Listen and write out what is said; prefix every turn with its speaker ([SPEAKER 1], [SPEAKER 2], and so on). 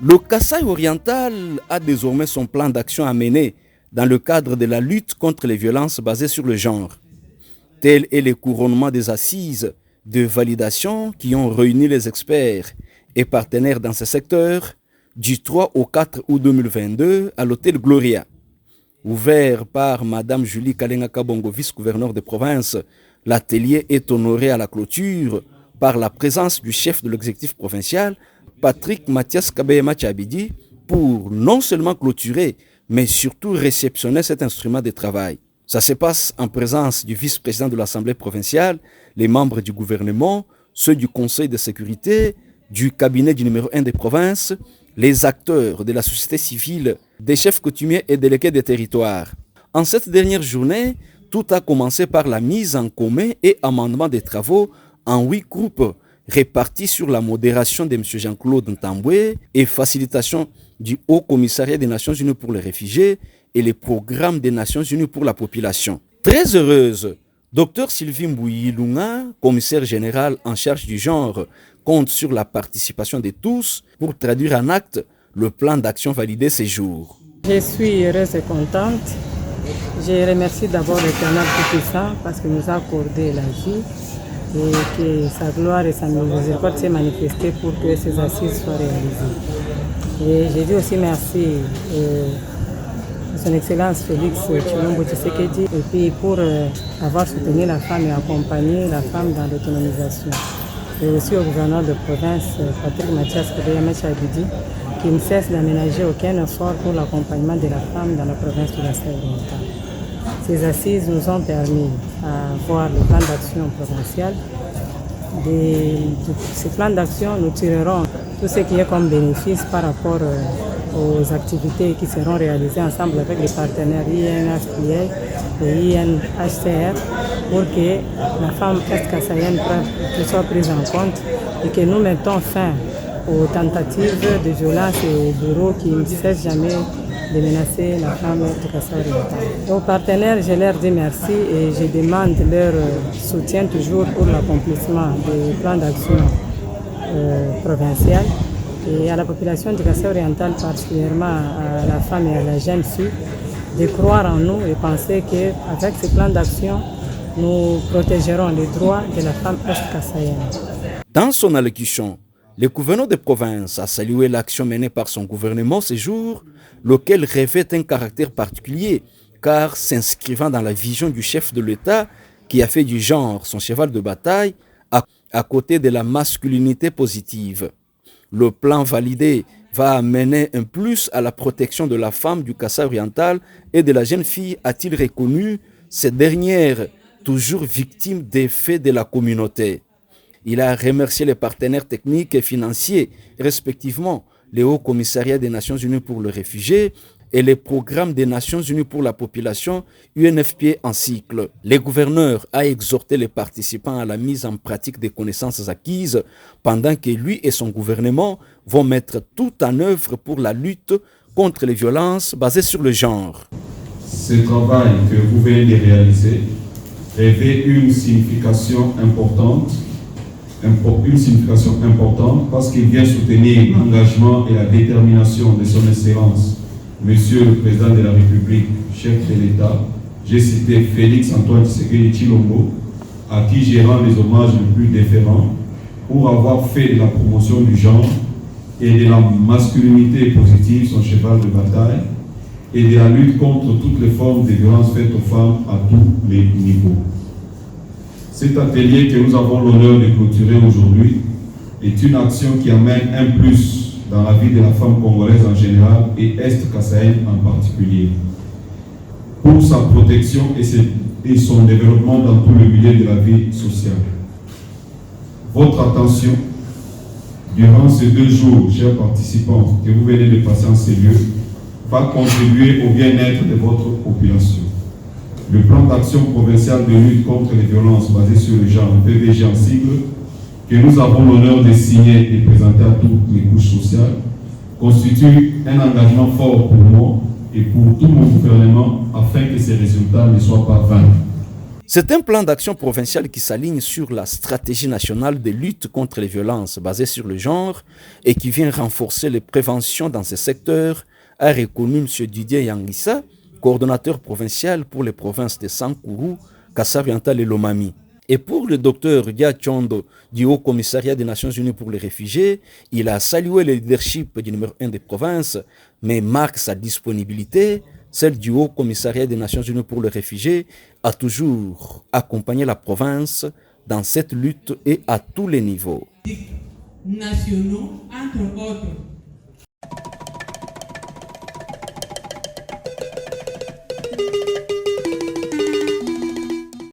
[SPEAKER 1] Le Kasaï oriental a désormais son plan d'action à mener dans le cadre de la lutte contre les violences basées sur le genre. Tel est le couronnement des assises de validation qui ont réuni les experts et partenaires dans ce secteur du 3 au 4 août 2022 à l'hôtel Gloria. Ouvert par Mme Julie Kalenga Kabongo, vice-gouverneur de province, l'atelier est honoré à la clôture par la présence du chef de l'exécutif provincial, Patrick Mathias Kabeyema Tchabidi, pour non seulement clôturer, mais surtout réceptionner cet instrument de travail. Ça se passe en présence du vice-président de l'Assemblée provinciale, les membres du gouvernement, ceux du Conseil de sécurité, du cabinet du numéro 1 des provinces, les acteurs de la société civile, des chefs coutumiers et délégués des territoires. En cette dernière journée, tout a commencé par la mise en commun et amendement des travaux en 8 groupes répartis sur la modération de M. Jean-Claude Ntambwe et facilitation du Haut Commissariat des Nations Unies pour les réfugiés et les programmes des Nations Unies pour la population. Très heureuse, Dr Sylvie Mbouyi-Lunga, commissaire général en charge du genre, compte sur la participation de tous pour traduire en acte le plan d'action validé ces jours.
[SPEAKER 2] Je suis heureuse et contente. Je remercie d'abord l'Éternel Tout-Puissant parce qu'il nous a accordé la vie et que sa gloire et sa miséricorde s'est manifestée pour que ces assises soient réalisées. Et je dis aussi merci à son Excellence Félix Tshilombo Tshisekedi et puis pour avoir soutenu la femme et accompagné la femme dans l'autonomisation. Et aussi au gouverneur de province, Patrick Mathias Kabeyema Tchabidi, qui ne cesse d'aménager aucun effort pour l'accompagnement de la femme dans la province de la Kasaï-Oriental. Ces assises nous ont permis à voir le plan d'action provincial. De ces plans d'action, nous tirerons tout ce qui est comme bénéfice par rapport aux activités qui seront réalisées ensemble avec les partenaires INHPA et INHCR pour que la femme est-kassaïenne soit prise en compte et que nous mettons fin aux tentatives de violence et aux bureaux qui ne cessent jamais de menacer la femme de Kasaï-Oriental. Aux partenaires, je leur dis merci et je demande leur soutien toujours pour l'accomplissement des plans d'action provincial et à la population de Kasaï-Oriental, particulièrement à la femme et à la jeune fille, de croire en nous et penser qu'avec ces plans d'action, nous protégerons les droits de la femme est-kassaïenne.
[SPEAKER 1] Dans son allocution, le gouverneur de province a salué l'action menée par son gouvernement ces jours, lequel revêt un caractère particulier, car s'inscrivant dans la vision du chef de l'État qui a fait du genre son cheval de bataille à côté de la masculinité positive. Le plan validé va amener un plus à la protection de la femme du Kasaï oriental et de la jeune fille, a-t-il reconnu, cette dernière toujours victime des faits de la communauté. Il a remercié les partenaires techniques et financiers, respectivement le Haut Commissariat des Nations Unies pour les réfugiés et les programmes des Nations Unies pour la population UNFPA en cycle. Le gouverneur a exhorté les participants à la mise en pratique des connaissances acquises pendant que lui et son gouvernement vont mettre tout en œuvre pour la lutte contre les violences basées sur le genre.
[SPEAKER 3] Ce travail que vous venez de réaliser revêt une signification importante parce qu'il vient soutenir l'engagement et la détermination de son Excellence, Monsieur le Président de la République, chef de l'État, j'ai cité Félix Antoine Tshisekedi Tshilombo, à qui j'ai rendu les hommages les plus déférents pour avoir fait de la promotion du genre et de la masculinité positive son cheval de bataille et de la lutte contre toutes les formes de violence faites aux femmes à tous les niveaux. Cet atelier que nous avons l'honneur de clôturer aujourd'hui est une action qui amène un plus dans la vie de la femme congolaise en général et est-kassaïenne en particulier, pour sa protection et son développement dans tout le milieu de la vie sociale. Votre attention durant ces 2 jours, chers participants, que vous venez de passer en ces lieux, va contribuer au bien-être de votre population. Le plan d'action provincial de lutte contre les violences basées sur le genre, PVG en sigle, que nous avons l'honneur de signer et présenter à toutes les couches sociales, constitue un engagement fort pour moi et pour tout mon gouvernement afin que ces résultats ne soient pas vains.
[SPEAKER 1] C'est un plan d'action provincial qui s'aligne sur la stratégie nationale de lutte contre les violences basées sur le genre et qui vient renforcer les préventions dans ces secteurs, a reconnu M. Didier Yangissa, coordonnateur provincial pour les provinces de Sankourou, Kassa-Oriental et Lomami. Et pour le docteur Dia Chondo du Haut Commissariat des Nations Unies pour les réfugiés, il a salué le leadership du numéro 1 des provinces, mais marque sa disponibilité. Celle du Haut Commissariat des Nations Unies pour les réfugiés a toujours accompagné la province dans cette lutte et à tous les niveaux.
[SPEAKER 4] Nationaux, entre autres,